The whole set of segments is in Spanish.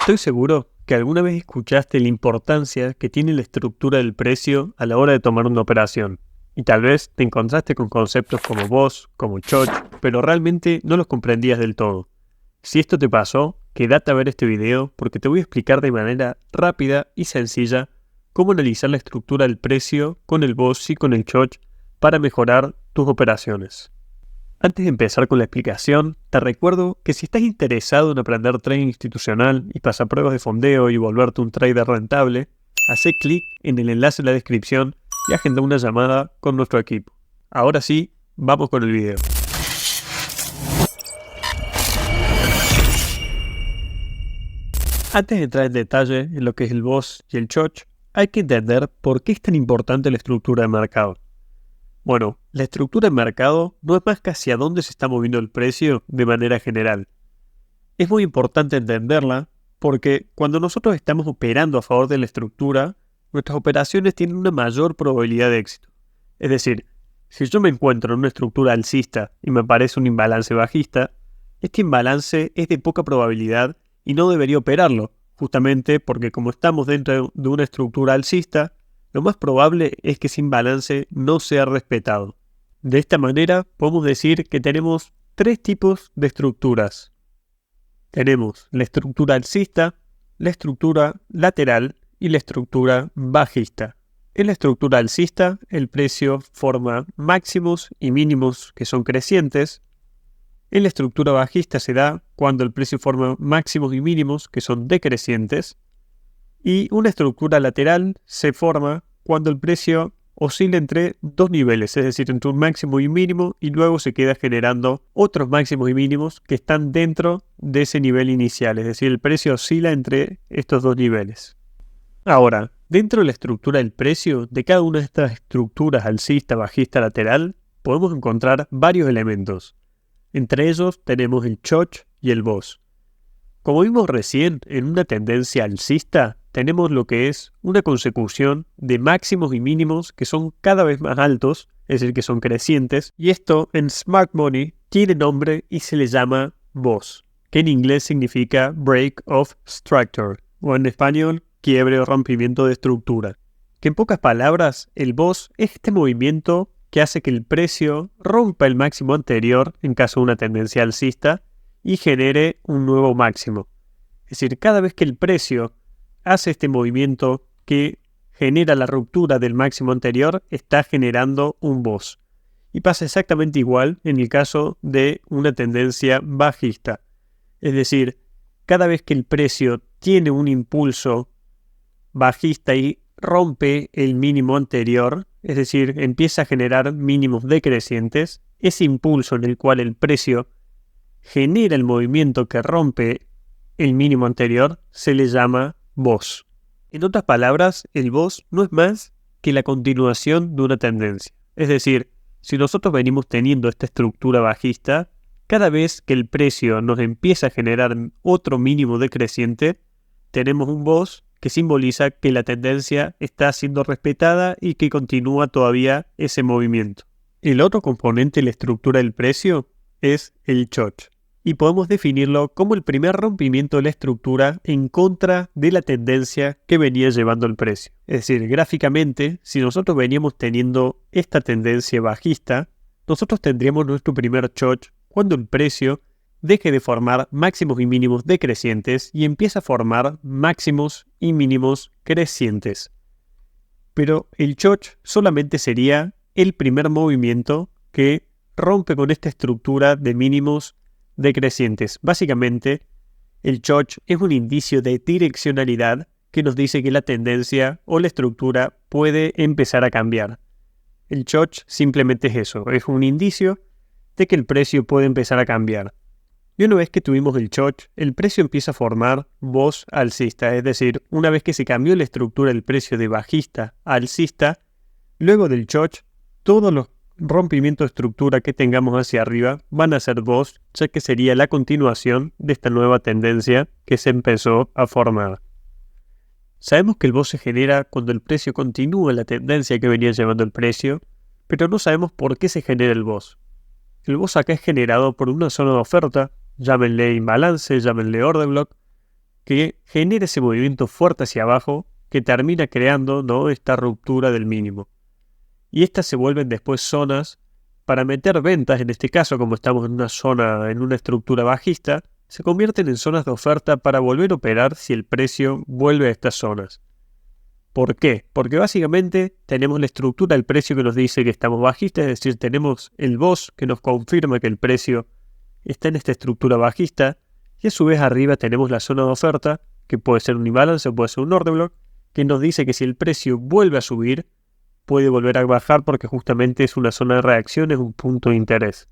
Estoy seguro que alguna vez escuchaste la importancia que tiene la estructura del precio a la hora de tomar una operación. Y tal vez te encontraste con conceptos como BOS, como CHOCH, pero realmente no los comprendías del todo. Si esto te pasó, quédate a ver este video porque te voy a explicar de manera rápida y sencilla cómo analizar la estructura del precio con el BOS y con el CHOCH para mejorar tus operaciones. Antes de empezar con la explicación, te recuerdo que si estás interesado en aprender trading institucional y pasar pruebas de fondeo y volverte un trader rentable, haz clic en el enlace en la descripción y agenda una llamada con nuestro equipo. Ahora sí, vamos con el video. Antes de entrar en detalle en lo que es el BOS y el CHOCH, hay que entender por qué es tan importante la estructura de mercado. Bueno, la estructura de mercado no es más que hacia dónde se está moviendo el precio de manera general. Es muy importante entenderla porque cuando nosotros estamos operando a favor de la estructura, nuestras operaciones tienen una mayor probabilidad de éxito. Es decir, si yo me encuentro en una estructura alcista y me aparece un imbalance bajista, este imbalance es de poca probabilidad y no debería operarlo, justamente porque como estamos dentro de una estructura alcista, lo más probable es que ese imbalance no sea respetado. De esta manera, podemos decir que tenemos tres tipos de estructuras. Tenemos la estructura alcista, la estructura lateral y la estructura bajista. En la estructura alcista, el precio forma máximos y mínimos que son crecientes. En la estructura bajista se da cuando el precio forma máximos y mínimos que son decrecientes. Y una estructura lateral se forma cuando el precio oscila entre dos niveles, es decir, entre un máximo y un mínimo, y luego se queda generando otros máximos y mínimos que están dentro de ese nivel inicial, es decir, el precio oscila entre estos dos niveles. Ahora, dentro de la estructura del precio, de cada una de estas estructuras alcista, bajista, lateral, podemos encontrar varios elementos. Entre ellos tenemos el CHOCH y el BOS. Como vimos recién, en una tendencia alcista, tenemos lo que es una consecución de máximos y mínimos que son cada vez más altos, es decir, que son crecientes, y esto en Smart Money tiene nombre y se le llama BOS, que en inglés significa Break of Structure, o en español, quiebre o rompimiento de estructura. Que en pocas palabras, el BOS es este movimiento que hace que el precio rompa el máximo anterior en caso de una tendencia alcista y genere un nuevo máximo. Es decir, cada vez que el precio hace este movimiento que genera la ruptura del máximo anterior, está generando un BOS. Y pasa exactamente igual en el caso de una tendencia bajista. Es decir, cada vez que el precio tiene un impulso bajista y rompe el mínimo anterior, es decir, empieza a generar mínimos decrecientes, ese impulso en el cual el precio genera el movimiento que rompe el mínimo anterior se le llama BOS. En otras palabras, el BOS no es más que la continuación de una tendencia. Es decir, si nosotros venimos teniendo esta estructura bajista, cada vez que el precio nos empieza a generar otro mínimo decreciente, tenemos un BOS que simboliza que la tendencia está siendo respetada y que continúa todavía ese movimiento. El otro componente de la estructura del precio es el CHOCH. Y podemos definirlo como el primer rompimiento de la estructura en contra de la tendencia que venía llevando el precio. Es decir, gráficamente, si nosotros veníamos teniendo esta tendencia bajista, nosotros tendríamos nuestro primer CHOCH cuando el precio deje de formar máximos y mínimos decrecientes y empieza a formar máximos y mínimos crecientes. Pero el CHOCH solamente sería el primer movimiento que rompe con esta estructura de mínimos decrecientes. Básicamente, el CHOCH es un indicio de direccionalidad que nos dice que la tendencia o la estructura puede empezar a cambiar. El CHOCH simplemente es eso, es un indicio de que el precio puede empezar a cambiar. Y una vez que tuvimos el CHOCH, el precio empieza a formar BOS alcista, es decir, una vez que se cambió la estructura del precio de bajista a alcista, luego del CHOCH, todos los rompimientos de estructura que tengamos hacia arriba van a ser BOS, ya que sería la continuación de esta nueva tendencia que se empezó a formar. Sabemos que el BOS se genera cuando el precio continúa la tendencia que venía llevando el precio, pero no sabemos por qué se genera el BOS. El BOS acá es generado por una zona de oferta, llámenle imbalance, llámenle order block, que genera ese movimiento fuerte hacia abajo que termina creando, ¿no?, esta ruptura del mínimo. Y estas se vuelven después zonas para meter ventas. En este caso, como estamos en una zona, en una estructura bajista, se convierten en zonas de oferta para volver a operar si el precio vuelve a estas zonas. ¿Por qué? Porque básicamente tenemos la estructura del precio que nos dice que estamos bajistas, es decir, tenemos el BOS que nos confirma que el precio está en esta estructura bajista, y a su vez arriba tenemos la zona de oferta, que puede ser un imbalance o puede ser un order block, que nos dice que si el precio vuelve a subir, puede volver a bajar porque justamente es una zona de reacción, es un punto de interés.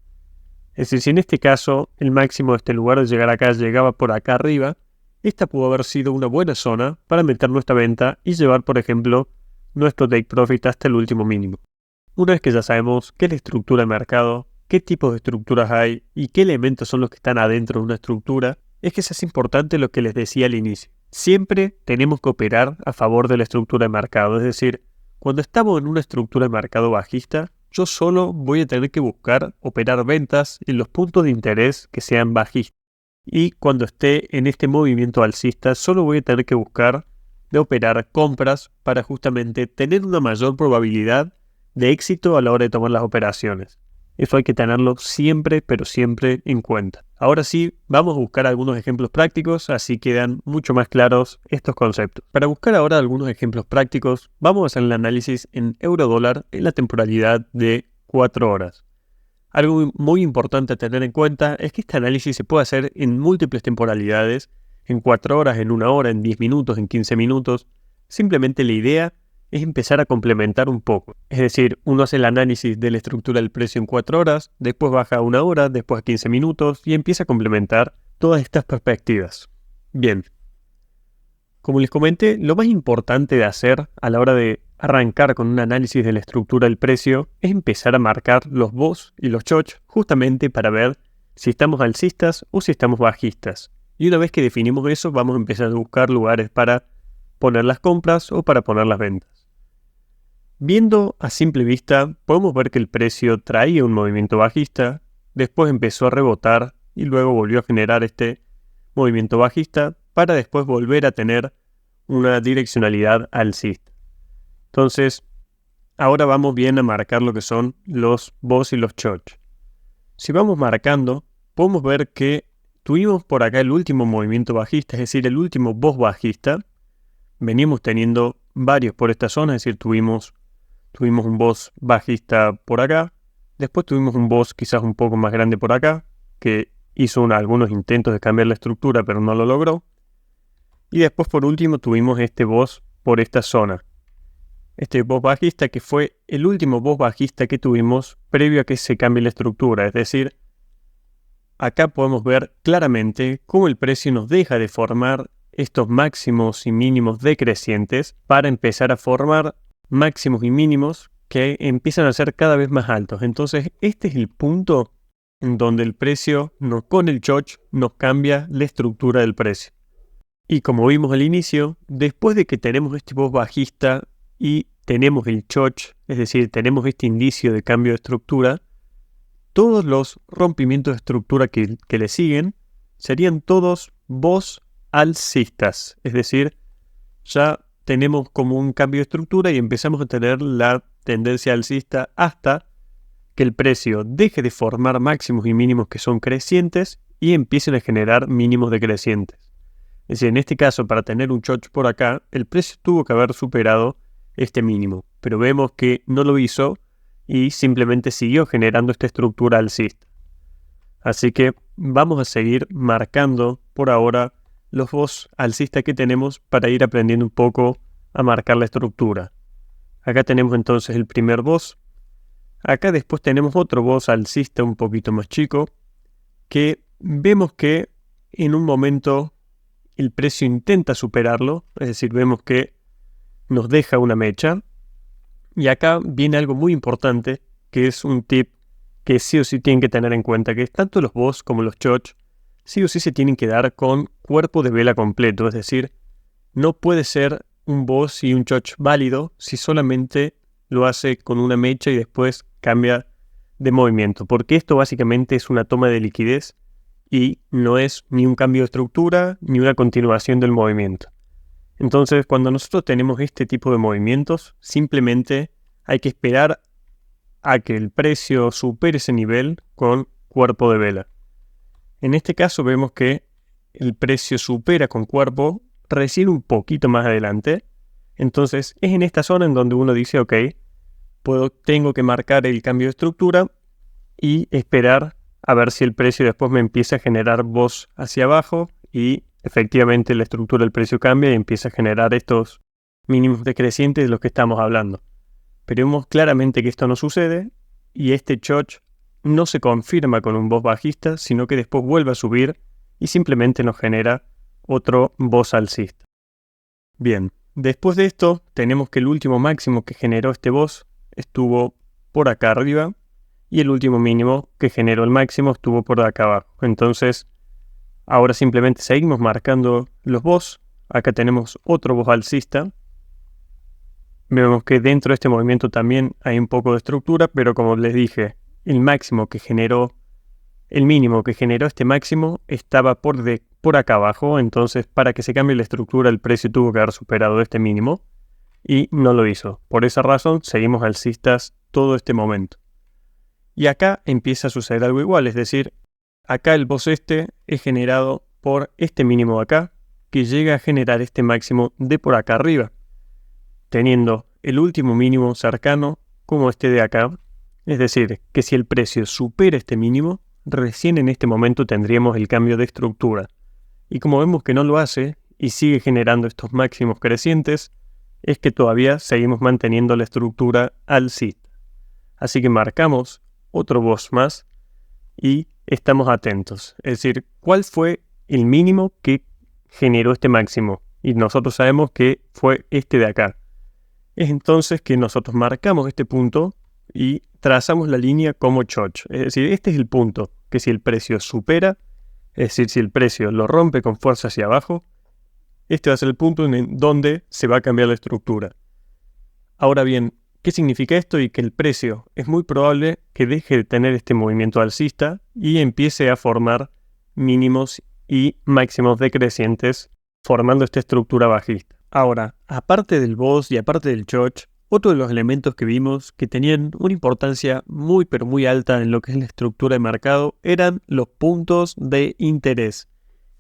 Es decir, si en este caso el máximo de este lugar de llegar acá llegaba por acá arriba, esta pudo haber sido una buena zona para meter nuestra venta y llevar, por ejemplo, nuestro take profit hasta el último mínimo. Una vez que ya sabemos qué es la estructura de mercado, qué tipos de estructuras hay y qué elementos son los que están adentro de una estructura, es que eso es importante lo que les decía al inicio. Siempre tenemos que operar a favor de la estructura de mercado, es decir, cuando estamos en una estructura de mercado bajista, yo solo voy a tener que buscar operar ventas en los puntos de interés que sean bajistas. Y cuando esté en este movimiento alcista, solo voy a tener que buscar de operar compras para justamente tener una mayor probabilidad de éxito a la hora de tomar las operaciones. Eso hay que tenerlo siempre, pero siempre en cuenta. Ahora sí, vamos a buscar algunos ejemplos prácticos, así quedan mucho más claros estos conceptos. Para buscar ahora algunos ejemplos prácticos, vamos a hacer el análisis en euro-dólar en la temporalidad de 4 horas. Algo muy importante a tener en cuenta es que este análisis se puede hacer en múltiples temporalidades, en 4 horas, en 1 hora, en 10 minutos, en 15 minutos. Simplemente la idea es empezar a complementar un poco. Es decir, uno hace el análisis de la estructura del precio en 4 horas, después baja a 1 hora, después a 15 minutos y empieza a complementar todas estas perspectivas. Bien. Como les comenté, lo más importante de hacer a la hora de arrancar con un análisis de la estructura del precio es empezar a marcar los BOS y los CHOCH justamente para ver si estamos alcistas o si estamos bajistas. Y una vez que definimos eso, vamos a empezar a buscar lugares para poner las compras o para poner las ventas. Viendo a simple vista, podemos ver que el precio traía un movimiento bajista, después empezó a rebotar y luego volvió a generar este movimiento bajista para después volver a tener una direccionalidad alcista. Entonces, ahora vamos bien a marcar lo que son los BOS y los CHOCH. Si vamos marcando, podemos ver que tuvimos por acá el último movimiento bajista, es decir, el último BOS bajista. Venimos teniendo varios por esta zona, es decir, tuvimos un BOS bajista por acá, después tuvimos un BOS quizás un poco más grande por acá, que hizo algunos intentos de cambiar la estructura, pero no lo logró. Y después por último tuvimos este BOS por esta zona. Este BOS bajista que fue el último BOS bajista que tuvimos previo a que se cambie la estructura. Es decir, acá podemos ver claramente cómo el precio nos deja de formar estos máximos y mínimos decrecientes para empezar a formar máximos y mínimos que empiezan a ser cada vez más altos. Entonces este es el punto en donde el precio con el CHOCH nos cambia la estructura del precio. Y como vimos al inicio, después de que tenemos este BOS bajista y tenemos el CHOCH, es decir, tenemos este indicio de cambio de estructura, todos los rompimientos de estructura que le siguen serían todos BOS alcistas. Es decir, ya tenemos como un cambio de estructura y empezamos a tener la tendencia alcista hasta que el precio deje de formar máximos y mínimos que son crecientes y empiecen a generar mínimos decrecientes. Es decir, en este caso, para tener un CHOCH por acá, el precio tuvo que haber superado este mínimo, pero vemos que no lo hizo y simplemente siguió generando esta estructura alcista. Así que vamos a seguir marcando por ahora los BOS alcistas que tenemos para ir aprendiendo un poco a marcar la estructura. Acá tenemos entonces el primer BOS. Acá después tenemos otro BOS alcista un poquito más chico, que vemos que en un momento el precio intenta superarlo, es decir, vemos que nos deja una mecha. Y acá viene algo muy importante, que es un tip que sí o sí tienen que tener en cuenta, que tanto los BOS como los CHOCH sí o sí se tienen que dar con cuerpo de vela completo, es decir, no puede ser un BOS y un CHOCH válido si solamente lo hace con una mecha y después cambia de movimiento, porque esto básicamente es una toma de liquidez y no es ni un cambio de estructura ni una continuación del movimiento. Entonces, cuando nosotros tenemos este tipo de movimientos, simplemente hay que esperar a que el precio supere ese nivel con cuerpo de vela. En este caso vemos que el precio supera con cuerpo recién un poquito más adelante. Entonces es en esta zona en donde uno dice, ok, tengo que marcar el cambio de estructura y esperar a ver si el precio después me empieza a generar voz hacia abajo y efectivamente la estructura del precio cambia y empieza a generar estos mínimos decrecientes de los que estamos hablando. Pero vemos claramente que esto no sucede y este choch no se confirma con un voz bajista, sino que después vuelve a subir y simplemente nos genera otro voz alcista. Bien, después de esto tenemos que el último máximo que generó este voz estuvo por acá arriba y el último mínimo que generó el máximo estuvo por acá abajo. Entonces, ahora simplemente seguimos marcando los voz. Acá tenemos otro voz alcista. Vemos que dentro de este movimiento también hay un poco de estructura, pero como les dije, el mínimo que generó este máximo estaba por acá abajo, entonces para que se cambie la estructura el precio tuvo que haber superado este mínimo y no lo hizo. Por esa razón seguimos alcistas todo este momento. Y acá empieza a suceder algo igual, es decir, acá el voz es generado por este mínimo de acá, que llega a generar este máximo de por acá arriba, teniendo el último mínimo cercano como este de acá. Es decir, que si el precio supera este mínimo, recién en este momento tendríamos el cambio de estructura. Y como vemos que no lo hace y sigue generando estos máximos crecientes, es que todavía seguimos manteniendo la estructura alcista. Así que marcamos otro voz más y estamos atentos. Es decir, ¿cuál fue el mínimo que generó este máximo? Y nosotros sabemos que fue este de acá. Es entonces que nosotros marcamos este punto y trazamos la línea como choch. Es decir, este es el punto que si el precio supera, es decir, si el precio lo rompe con fuerza hacia abajo, este va a ser el punto en donde se va a cambiar la estructura. Ahora bien, ¿qué significa esto? Y que el precio es muy probable que deje de tener este movimiento alcista y empiece a formar mínimos y máximos decrecientes, formando esta estructura bajista. Ahora, aparte del voz y aparte del choch, otro de los elementos que vimos que tenían una importancia muy pero muy alta en lo que es la estructura de mercado eran los puntos de interés.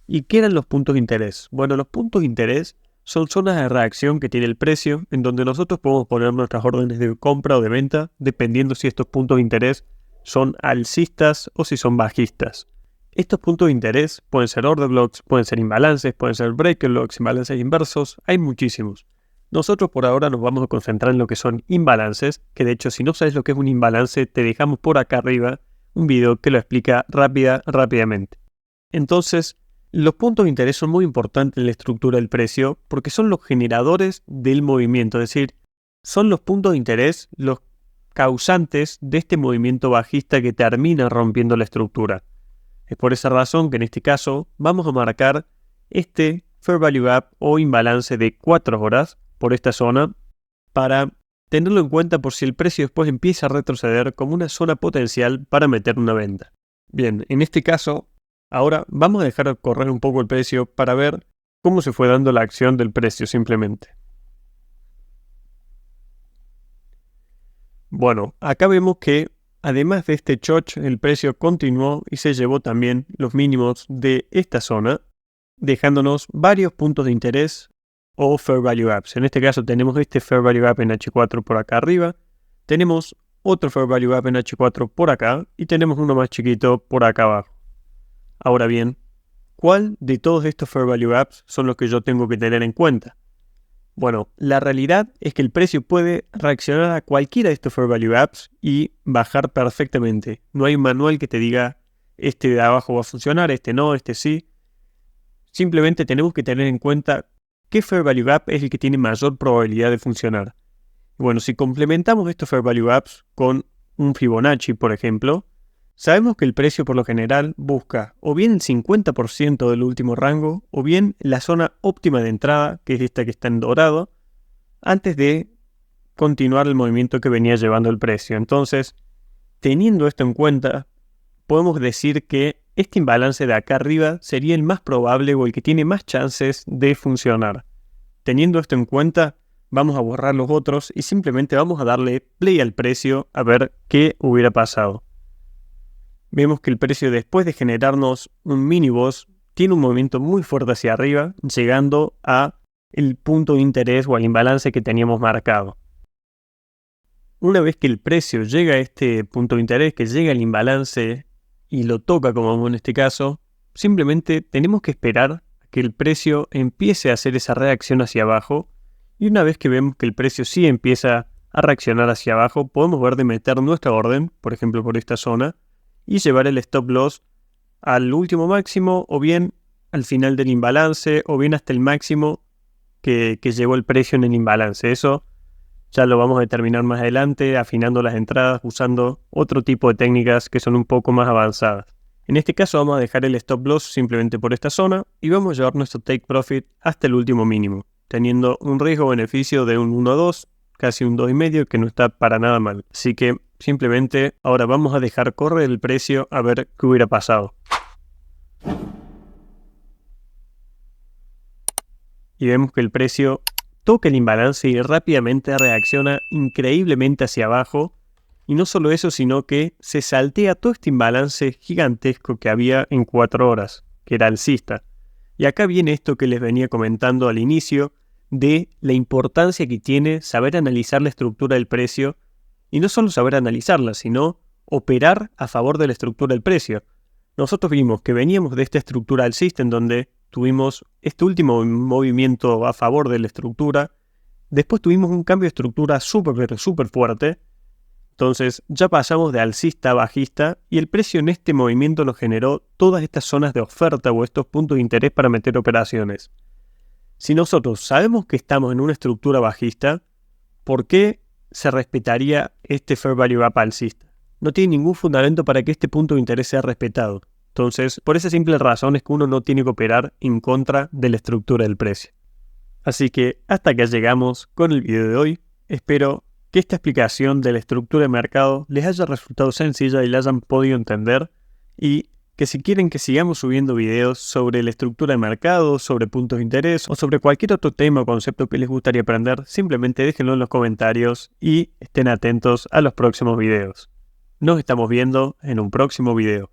¿Y qué eran los puntos de interés? Bueno, los puntos de interés son zonas de reacción que tiene el precio en donde nosotros podemos poner nuestras órdenes de compra o de venta dependiendo si estos puntos de interés son alcistas o si son bajistas. Estos puntos de interés pueden ser order blocks, pueden ser imbalances, pueden ser breaker blocks, imbalances inversos, hay muchísimos. Nosotros por ahora nos vamos a concentrar en lo que son imbalances, que de hecho si no sabes lo que es un imbalance, te dejamos por acá arriba un video que lo explica rápidamente. Entonces, los puntos de interés son muy importantes en la estructura del precio porque son los generadores del movimiento, es decir, son los puntos de interés los causantes de este movimiento bajista que termina rompiendo la estructura. Es por esa razón que en este caso vamos a marcar este Fair Value Gap o imbalance de 4 horas por esta zona para tenerlo en cuenta por si el precio después empieza a retroceder como una zona potencial para meter una venta. Bien, en este caso, ahora vamos a dejar correr un poco el precio para ver cómo se fue dando la acción del precio simplemente. Bueno, acá vemos que además de este choch, el precio continuó y se llevó también los mínimos de esta zona, dejándonos varios puntos de interés o Fair Value Gaps. En este caso tenemos este Fair Value Gap en H4 por acá arriba, tenemos otro Fair Value Gap en H4 por acá y tenemos uno más chiquito por acá abajo. Ahora bien, ¿cuál de todos estos Fair Value Gaps son los que yo tengo que tener en cuenta? Bueno, la realidad es que el precio puede reaccionar a cualquiera de estos Fair Value Gaps y bajar perfectamente. No hay un manual que te diga este de abajo va a funcionar, este no, este sí. Simplemente tenemos que tener en cuenta qué Fair Value Gap es el que tiene mayor probabilidad de funcionar. Bueno, si complementamos estos Fair Value Gaps con un Fibonacci, por ejemplo, sabemos que el precio por lo general busca o bien el 50% del último rango o bien la zona óptima de entrada, que es esta que está en dorado, antes de continuar el movimiento que venía llevando el precio. Entonces, teniendo esto en cuenta, podemos decir que este imbalance de acá arriba sería el más probable o el que tiene más chances de funcionar. Teniendo esto en cuenta, vamos a borrar los otros y simplemente vamos a darle play al precio a ver qué hubiera pasado. Vemos que el precio, después de generarnos un mini boss, tiene un movimiento muy fuerte hacia arriba, llegando a el punto de interés o al imbalance que teníamos marcado. Una vez que el precio llega a este punto de interés, que llega al imbalance y lo toca como en este caso, simplemente tenemos que esperar a que el precio empiece a hacer esa reacción hacia abajo, y una vez que vemos que el precio sí empieza a reaccionar hacia abajo, podemos ver de meter nuestra orden, por ejemplo por esta zona, y llevar el stop loss al último máximo, o bien al final del imbalance, o bien hasta el máximo que llegó el precio en el imbalance. Eso ya lo vamos a determinar más adelante, afinando las entradas, usando otro tipo de técnicas que son un poco más avanzadas. En este caso vamos a dejar el stop loss simplemente por esta zona y vamos a llevar nuestro take profit hasta el último mínimo, teniendo un riesgo-beneficio de un 1,2, casi un 2,5, que no está para nada mal. Así que simplemente ahora vamos a dejar correr el precio a ver qué hubiera pasado. Y vemos que el precio toca el imbalance y rápidamente reacciona increíblemente hacia abajo. Y no solo eso, sino que se saltea todo este imbalance gigantesco que había en 4 horas, que era alcista. Y acá viene esto que les venía comentando al inicio, de la importancia que tiene saber analizar la estructura del precio, y no solo saber analizarla, sino operar a favor de la estructura del precio. Nosotros vimos que veníamos de esta estructura alcista en donde tuvimos este último movimiento a favor de la estructura, después tuvimos un cambio de estructura súper fuerte, entonces ya pasamos de alcista a bajista y el precio en este movimiento nos generó todas estas zonas de oferta o estos puntos de interés para meter operaciones. Si nosotros sabemos que estamos en una estructura bajista, ¿por qué se respetaría este Fair Value Gap alcista? No tiene ningún fundamento para que este punto de interés sea respetado. Entonces, por esa simple razón es que uno no tiene que operar en contra de la estructura del precio. Así que hasta acá llegamos con el video de hoy. Espero que esta explicación de la estructura de mercado les haya resultado sencilla y la hayan podido entender, y que si quieren que sigamos subiendo videos sobre la estructura de mercado, sobre puntos de interés o sobre cualquier otro tema o concepto que les gustaría aprender, simplemente déjenlo en los comentarios y estén atentos a los próximos videos. Nos estamos viendo en un próximo video.